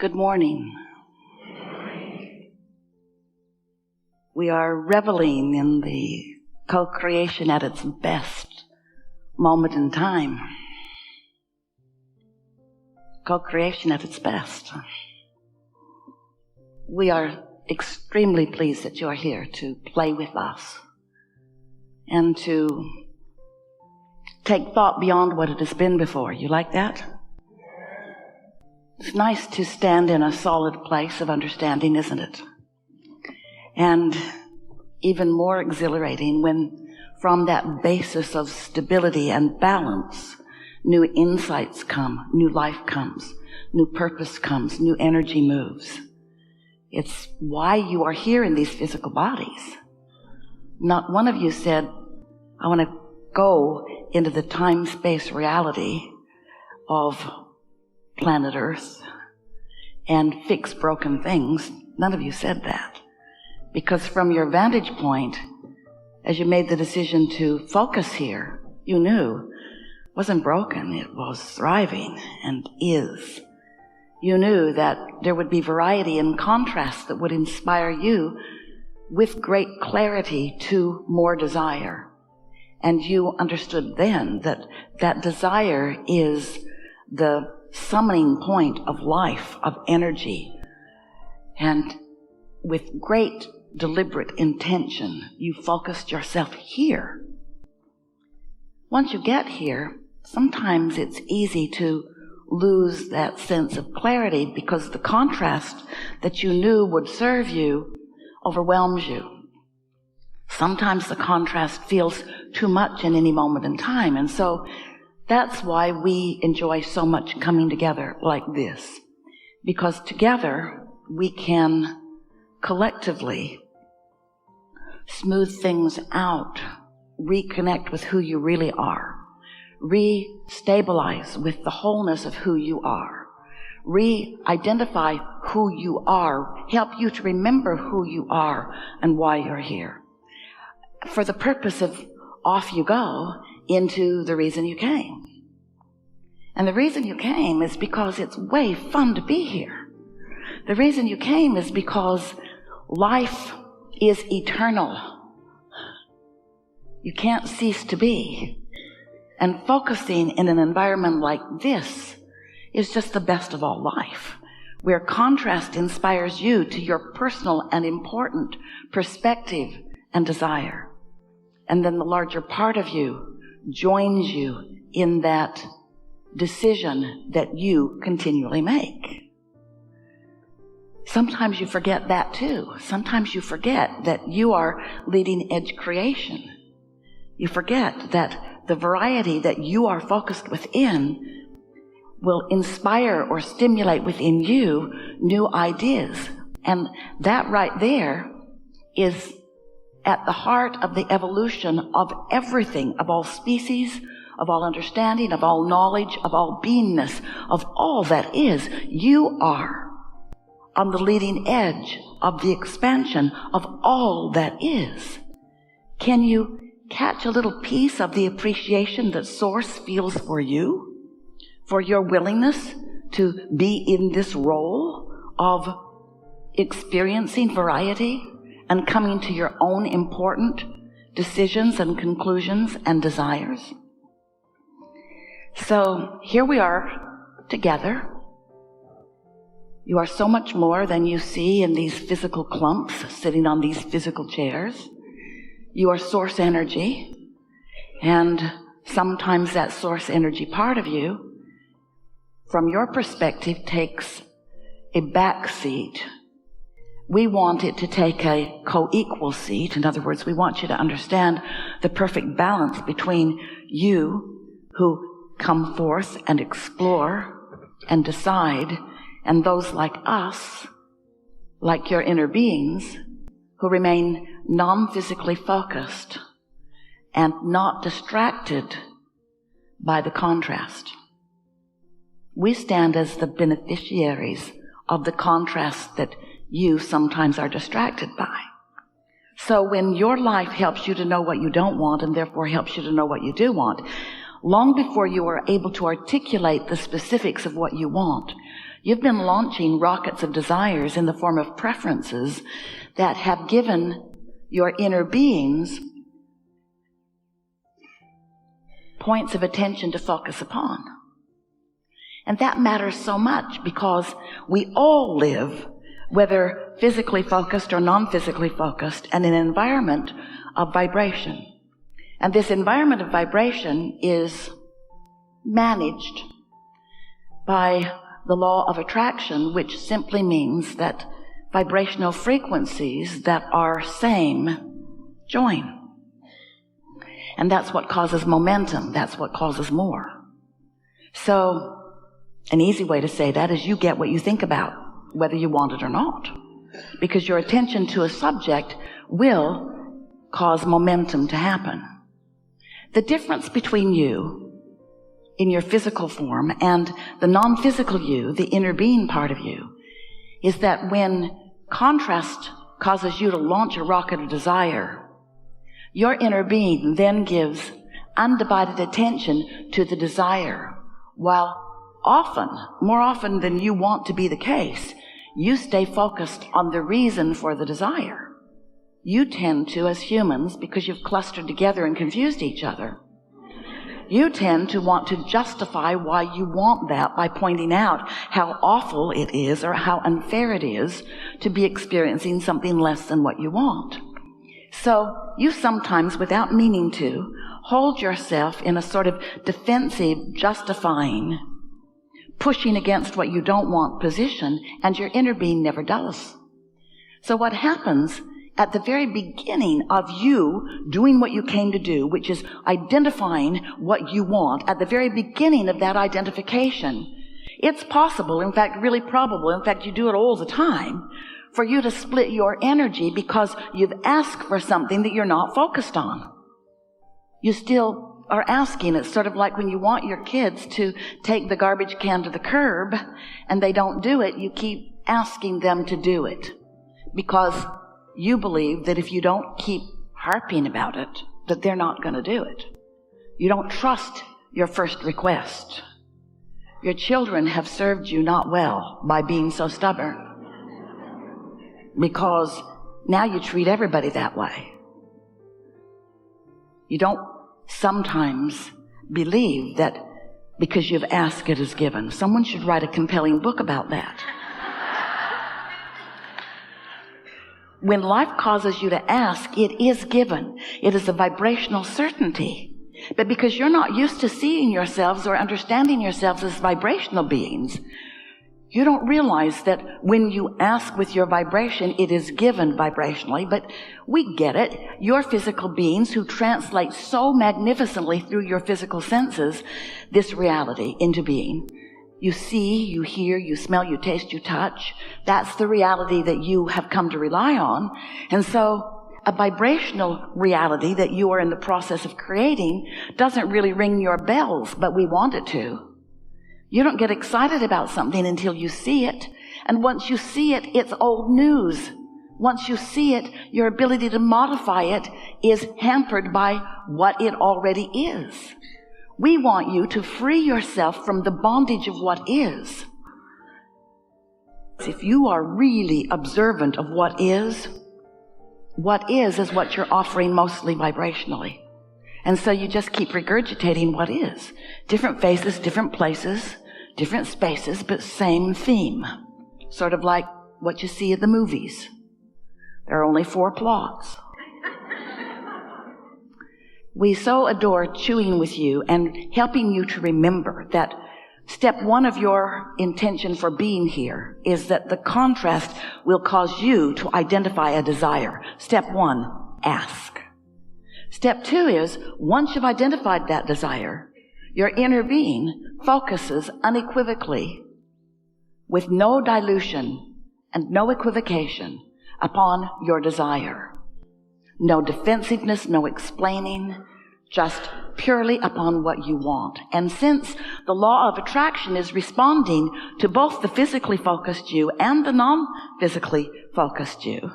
Good morning. We are reveling in the co-creation at its best moment in time. Co-creation at its best. We are extremely pleased that you are here to play with us and to take thought beyond what it has been before. You like that? It's nice to stand in a solid place of understanding, isn't it? And even more exhilarating when from that basis of stability and balance, new insights come, new life comes, new purpose comes, new energy moves. It's why you are here in these physical bodies. Not one of you said, I want to go into the time-space reality of planet Earth and fix broken things. None of you said that. Because from your vantage point, as you made the decision to focus here, you knew it wasn't broken, it was thriving and is. You knew that there would be variety and contrast that would inspire you with great clarity to more desire. And you understood then that that desire is the summoning point of life, of energy. And with great deliberate intention, you focused yourself here. Once you get here, sometimes it's easy to lose that sense of clarity because the contrast that you knew would serve you overwhelms you. Sometimes the contrast feels too much in any moment in time, and so that's why we enjoy so much coming together like this, because together we can collectively smooth things out, reconnect with who you really are, re-stabilize with the wholeness of who you are, re-identify who you are, help you to remember who you are and why you're here, for the purpose of off you go into the reason you came. And the reason you came is because it's way fun to be here. The reason you came is because life is eternal. You can't cease to be. And focusing in an environment like this is just the best of all life, where contrast inspires you to your personal and important perspective and desire. And then the larger part of you joins you in that decision that you continually make. Sometimes you forget that too. Sometimes you forget that you are leading edge creation. You forget that the variety that you are focused within will inspire or stimulate within you new ideas. And that right there is at the heart of the evolution of everything, of all species, of all understanding, of all knowledge, of all beingness, of all that is. You are on the leading edge of the expansion of all that is. Can you catch a little piece of the appreciation that Source feels for you, for your willingness to be in this role of experiencing variety and coming to your own important decisions and conclusions and desires? So here we are together. You are so much more than you see in these physical clumps sitting on these physical chairs. You are source energy, and sometimes that source energy part of you, from your perspective, takes a back seat. We want it to take a co-equal seat. In other words, we want you to understand the perfect balance between you, who come forth and explore and decide, and those like us, like your inner beings, who remain non-physically focused and not distracted by the contrast. We stand as the beneficiaries of the contrast that you sometimes are distracted by. So when your life helps you to know what you don't want and therefore helps you to know what you do want, long before you are able to articulate the specifics of what you want, You've been launching rockets of desires in the form of preferences that have given your inner beings points of attention to focus upon. And that matters so much because we all live, whether physically focused or non-physically focused, in an environment of vibration. And this environment of vibration is managed by the law of attraction, which simply means that vibrational frequencies that are same join. And that's what causes momentum. That's what causes more. So an easy way to say that is you get what you think about, whether you want it or not. Because your attention to a subject will cause momentum to happen. The difference between you in your physical form and the non-physical you, the inner being part of you, is that when contrast causes you to launch a rocket of desire, your inner being then gives undivided attention to the desire, while often, more often than you want to be the case, you stay focused on the reason for the desire. You tend to, as humans, because you've clustered together and confused each other, you tend to want to justify why you want that by pointing out how awful it is or how unfair it is to be experiencing something less than what you want. So you sometimes, without meaning to, hold yourself in a sort of defensive, justifying, pushing against what you don't want position, and your inner being never does. So what happens at the very beginning of you doing what you came to do, which is identifying what you want, at the very beginning of that identification, it's possible, in fact, really probable, in fact, you do it all the time, for you to split your energy because you've asked for something that you're not focused on. You still are asking. It's sort of like when you want your kids to take the garbage can to the curb and they don't do it, you keep asking them to do it because you believe that if you don't keep harping about it, that they're not going to do it. You don't trust your first request. Your children have served you not well by being so stubborn, because now you treat everybody that way. You don't sometimes believe that because you've asked it is given. Someone should write a compelling book about that. When life causes you to ask, it is given. It is a vibrational certainty. But because you're not used to seeing yourselves or understanding yourselves as vibrational beings, you don't realize that when you ask with your vibration, it is given vibrationally. But we get it. You're physical beings who translate so magnificently through your physical senses this reality into being. You see, you hear, you smell, you taste, you touch. That's the reality that you have come to rely on. And so a vibrational reality that you are in the process of creating doesn't really ring your bells, but we want it to. You don't get excited about something until you see it. And once you see it, it's old news. Once you see it, your ability to modify it is hampered by what it already is. We want you to free yourself from the bondage of what is. If you are really observant of what is what you're offering mostly vibrationally. And so you just keep regurgitating what is. Different faces, different places, different spaces, but same theme. Sort of like what you see in the movies. There are only 4 plots. We so adore chewing with you and helping you to remember that step 1 of your intention for being here is that the contrast will cause you to identify a desire. Step 1, ask. Step 2 is, once you've identified that desire, your inner being focuses unequivocally, with no dilution and no equivocation, upon your desire. No defensiveness, no explaining, just purely upon what you want. And since the law of attraction is responding to both the physically focused you and the non-physically focused you,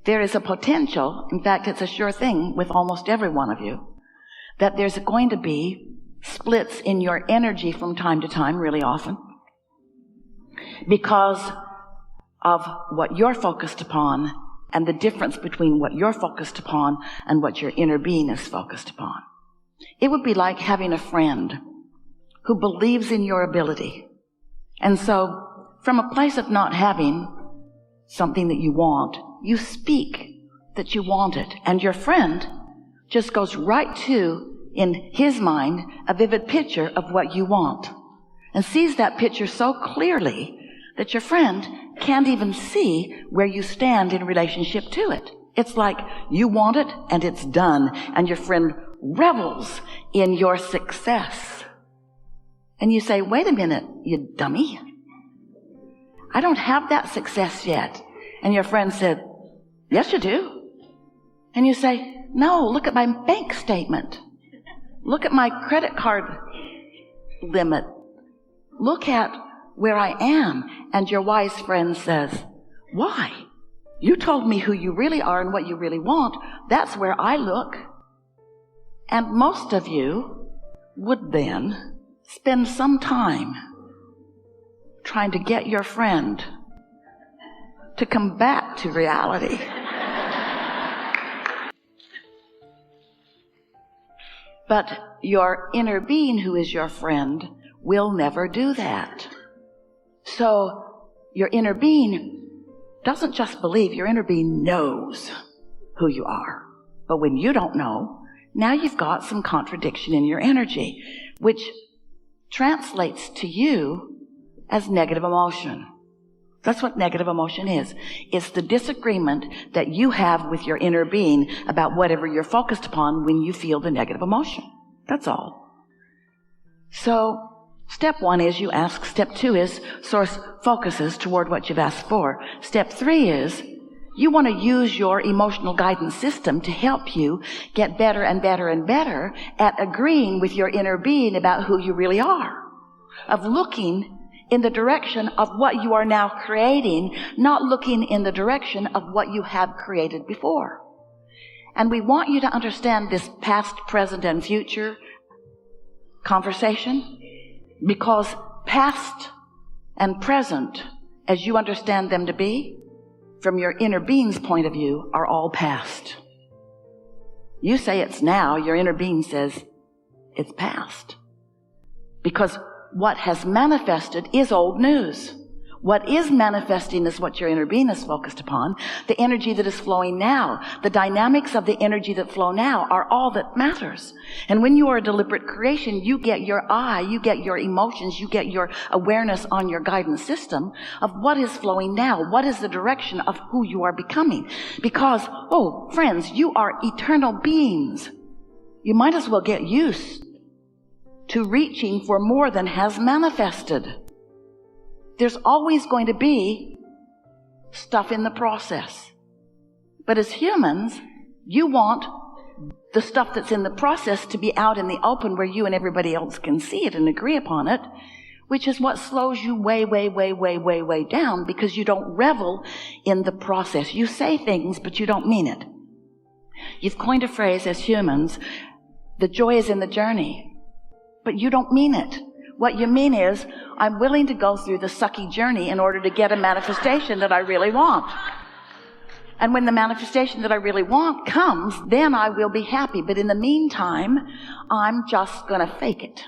there is a potential, in fact, it's a sure thing with almost every one of you, that there's going to be splits in your energy from time to time, really often, because of what you're focused upon and the difference between what you're focused upon and what your inner being is focused upon. It would be like having a friend who believes in your ability. And so, from a place of not having something that you want, you speak that you want it. And your friend just goes right to, in his mind, a vivid picture of what you want. And sees that picture so clearly that your friend can't even see where you stand in relationship to it. It's like you want it and it's done. And your friend revels in your success. And you say, wait a minute, you dummy. I don't have that success yet. And your friend said, yes, you do. And you say, no, look at my bank statement. Look at my credit card limit. Look at where I am. And your wise friend says, why? You told me who you really are and what you really want. That's where I look. And most of you would then spend some time trying to get your friend to come back to reality. But your inner being, who is your friend, will never do that. So your inner being doesn't just believe, your inner being knows who you are. But when you don't know, now you've got some contradiction in your energy, which translates to you as negative emotion. That's what negative emotion is. It's the disagreement that you have with your inner being about whatever you're focused upon when you feel the negative emotion. That's all. So, step 1 is you ask. Step 2 is source focuses toward what you've asked for. Step 3 is you want to use your emotional guidance system to help you get better and better and better at agreeing with your inner being about who you really are. Of looking in the direction of what you are now creating, not looking in the direction of what you have created before. And we want you to understand this past, present, and future conversation, because past and present, as you understand them to be, from your inner being's point of view, are all past. You say it's now, your inner being says it's past. Because what has manifested is old news. What is manifesting is what your inner being is focused upon. The energy that is flowing now, the dynamics of the energy that flow now are all that matters. And when you are a deliberate creation, you get your eye, you get your emotions, you get your awareness on your guidance system of what is flowing now. What is the direction of who you are becoming? Because, oh, friends, you are eternal beings. You might as well get used to reaching for more than has manifested. There's always going to be stuff in the process. But as humans, you want the stuff that's in the process to be out in the open where you and everybody else can see it and agree upon it, which is what slows you way, way, way, way, way, way down, because you don't revel in the process. You say things, but you don't mean it. You've coined a phrase as humans, the joy is in the journey, but you don't mean it. What you mean is, I'm willing to go through the sucky journey in order to get a manifestation that I really want. And when the manifestation that I really want comes, then I will be happy. But in the meantime, I'm just going to fake it.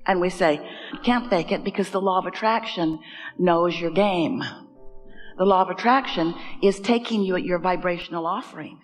And we say, you can't fake it because the law of attraction knows your game. The law of attraction is taking you at your vibrational offering.